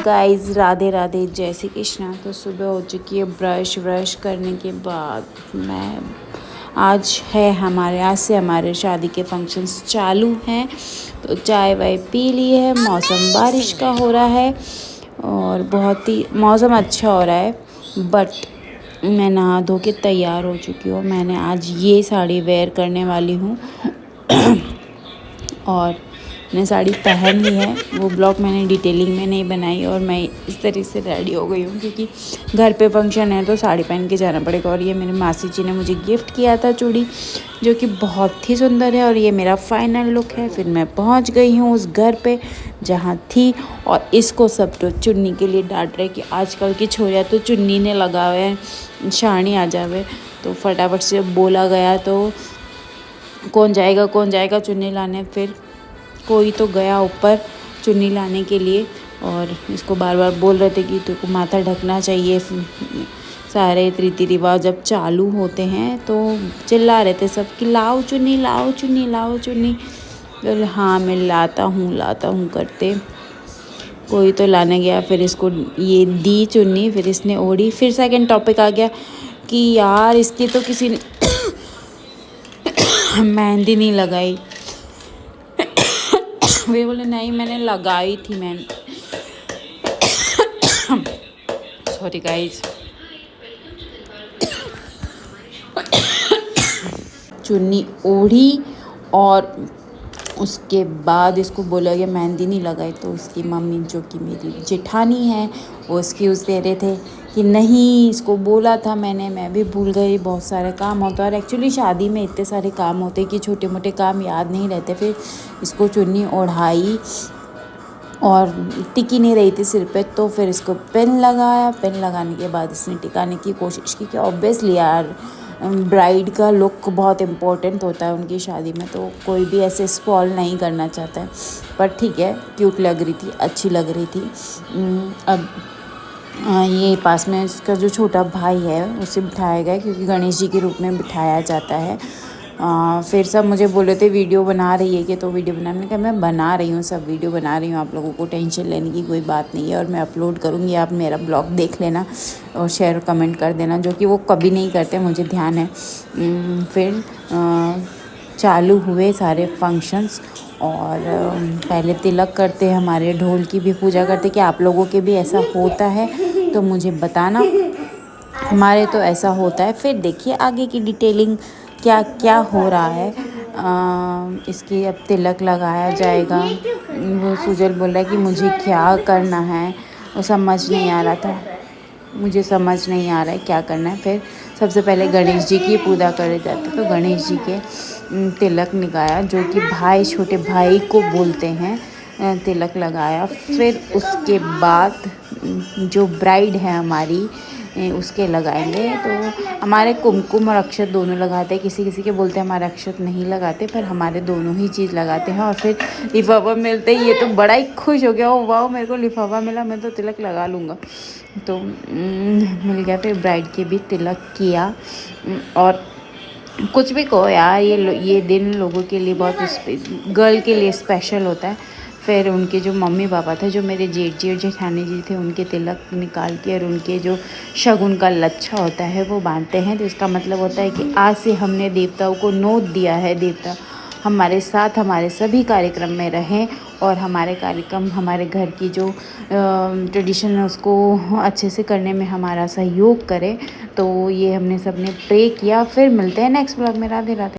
Guys, Radhe Radhe, जय श्री कृष्णा। तो सुबह हो चुकी है, ब्रश करने के बाद आज से हमारे शादी के फंक्शंस चालू हैं। तो चाय वाय पी ली है, मौसम बारिश का हो रहा है और बहुत ही मौसम अच्छा हो रहा है। बट मैं नहा धो के तैयार हो चुकी हूँ। मैंने आज ये साड़ी वेयर करने वाली हूँ और मैंने साड़ी पहन ली है। वो ब्लॉग मैंने डिटेलिंग में नहीं बनाई और मैं इस तरीके से रेडी हो गई हूँ क्योंकि घर पे फंक्शन है तो साड़ी पहन के जाना पड़ेगा। और ये मेरी मासी जी ने मुझे गिफ्ट किया था चूड़ी, जो कि बहुत ही सुंदर है। और ये मेरा फाइनल लुक है। फिर मैं पहुँच गई हूँ उस घर पे जहाँ थी और इसको सब तो चुन्नी के लिए डांट रहे कि आजकल की छोरियाँ तो चुन्नी ने लगा हुए हैं, शानी आ जावे। तो फटाफट से बोला गया तो कौन जाएगा चुन्नी लाने। फिर कोई तो गया ऊपर चुन्नी लाने के लिए और इसको बार बार बोल रहे थे कि तेको माथा ढकना चाहिए। सारे रीति रिवाज जब चालू होते हैं तो चिल्ला रहे थे सब कि लाओ चुन्नी लाओ चुन्नी लाओ चुन्नी। तो हाँ, मैं लाता हूँ करते कोई तो लाने गया। फिर इसको ये दी चुन्नी, फिर इसने ओढ़ी। फिर सेकंड टॉपिक आ गया कि यार इसकी तो किसी ने मेहंदी नहीं लगाई। वे बोले नहीं मैंने लगाई थी। मैंने सॉरी गाइस। चुन्नी ओढ़ी और उसके बाद इसको बोला गया मेहंदी नहीं लगाई। तो इसकी मम्मी, जो कि मेरी जेठानी है, वो एक्सक्यूज़ दे रहे थे कि नहीं इसको बोला था मैंने, मैं भी भूल गई, बहुत सारे काम होता है। और एक्चुअली शादी में इतने सारे काम होते कि छोटे मोटे काम याद नहीं रहते। फिर इसको चुन्नी ओढ़ाई और टिकी नहीं रही थी सिर पे, तो फिर इसको पेन लगाया। पेन लगाने के बाद इसने टिकाने की कोशिश की कि ऑब्वियसली यार ब्राइड का लुक बहुत इम्पोर्टेंट होता है उनकी शादी में, तो कोई भी ऐसे स्पॉइल नहीं करना चाहता है। पर ठीक है, क्यूट लग रही थी, अच्छी लग रही थी। अब ये पास में इसका जो छोटा भाई है उसे बिठाया गया क्योंकि गणेश जी के रूप में बिठाया जाता है। फिर सब मुझे बोले थे वीडियो बना रही है कि, तो वीडियो बना, मैंने कहा मैं बना रही हूँ, सब वीडियो बना रही हूँ, आप लोगों को टेंशन लेने की कोई बात नहीं है। और मैं अपलोड करूँगी, आप मेरा ब्लॉग देख लेना और शेयर कमेंट कर देना, जो कि वो कभी नहीं करते, मुझे ध्यान है। फिर चालू हुए सारे फंक्शंस और पहले तिलक करते हैं, हमारे ढोल की भी पूजा करते। कि आप लोगों के भी ऐसा होता है तो मुझे बताना, हमारे तो ऐसा होता है। फिर देखिए आगे की डिटेलिंग क्या क्या हो रहा है। इसकी अब तिलक लगाया जाएगा। वो सुजल बोल रहा है कि मुझे क्या करना है, वो समझ नहीं आ रहा था, मुझे समझ नहीं आ रहा है क्या करना है। फिर सबसे पहले गणेश जी की पूजा करे जाते, तो गणेश जी के तिलक लगाया, जो कि भाई, छोटे भाई को बोलते हैं, तिलक लगाया। फिर उसके बाद जो ब्राइड है हमारी उसके लगाएंगे। तो हमारे कुमकुम और अक्षत दोनों लगाते हैं। किसी किसी के बोलते हैं हमारे अक्षत नहीं लगाते, पर हमारे दोनों ही चीज़ लगाते हैं। और फिर लिफाफा मिलते ही ये तो बड़ा ही खुश हो गया, ओ वाह मेरे को लिफाफा मिला, मैं तो तिलक लगा लूँगा। तो मिल गया। फिर ब्राइड के भी तिलक किया। और कुछ भी कहो यार, ये दिन लोगों के लिए बहुत, गर्ल के लिए स्पेशल होता है। फिर उनके जो मम्मी पापा थे, जो मेरे जेठ जी और जेठानी जी थे, उनके तिलक निकाल के और उनके जो शगुन का लच्छा होता है वो बांधते हैं। तो इसका मतलब होता है कि आज से हमने देवताओं को नोट दिया है, देवता हमारे साथ हमारे सभी कार्यक्रम में रहें और हमारे कार्यक्रम, हमारे घर की जो ट्रेडिशन है उसको अच्छे से करने में हमारा सहयोग करें। तो ये हमने सबने प्रे किया। फिर मिलते हैं नेक्स्ट ब्लॉग में। राधे राधे।